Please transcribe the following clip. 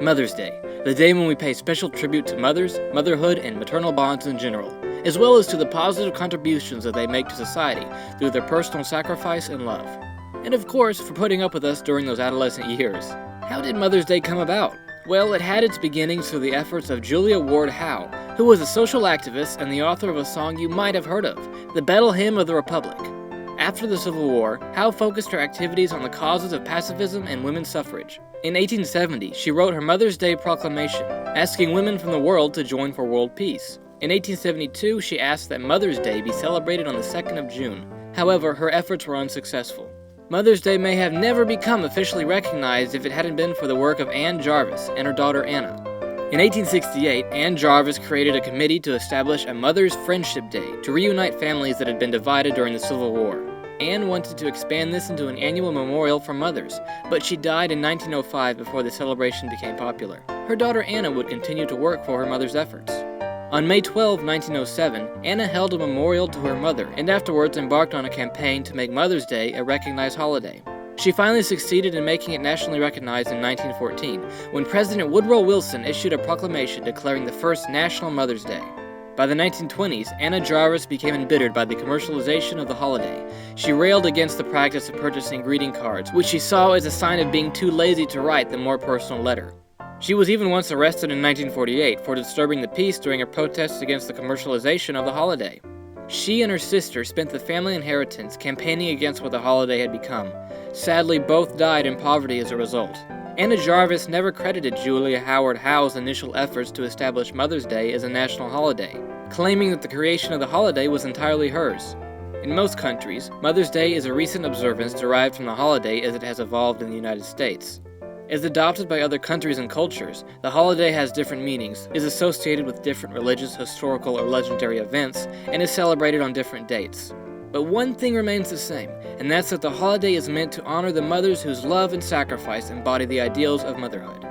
Mother's Day, the day when we pay special tribute to mothers, motherhood, and maternal bonds in general, as well as to the positive contributions that they make to society through their personal sacrifice and love. And of course, for putting up with us during those adolescent years. How did Mother's Day come about? Well, it had its beginnings through the efforts of Julia Ward Howe, who was a social activist and the author of a song you might have heard of, the Battle Hymn of the Republic. After the Civil War, Howe focused her activities on the causes of pacifism and women's suffrage. In 1870, she wrote her Mother's Day Proclamation, asking women from the world to join for world peace. In 1872, she asked that Mother's Day be celebrated on the 2nd of June. However, her efforts were unsuccessful. Mother's Day may have never become officially recognized if it hadn't been for the work of Anne Jarvis and her daughter Anna. In 1868, Anne Jarvis created a committee to establish a Mother's Friendship Day to reunite families that had been divided during the Civil War. Anne wanted to expand this into an annual memorial for mothers, but she died in 1905 before the celebration became popular. Her daughter Anna would continue to work for her mother's efforts. On May 12, 1907, Anna held a memorial to her mother and afterwards embarked on a campaign to make Mother's Day a recognized holiday. She finally succeeded in making it nationally recognized in 1914, when President Woodrow Wilson issued a proclamation declaring the first National Mother's Day. By the 1920s, Anna Jarvis became embittered by the commercialization of the holiday. She railed against the practice of purchasing greeting cards, which she saw as a sign of being too lazy to write the more personal letter. She was even once arrested in 1948 for disturbing the peace during a protest against the commercialization of the holiday. She and her sister spent the family inheritance campaigning against what the holiday had become. Sadly, both died in poverty as a result. Anna Jarvis never credited Julia Howard Howe's initial efforts to establish Mother's Day as a national holiday, claiming that the creation of the holiday was entirely hers. In most countries, Mother's Day is a recent observance derived from the holiday as it has evolved in the United States. As adopted by other countries and cultures, the holiday has different meanings, is associated with different religious, historical, or legendary events, and is celebrated on different dates. But one thing remains the same, and that's that the holiday is meant to honor the mothers whose love and sacrifice embody the ideals of motherhood.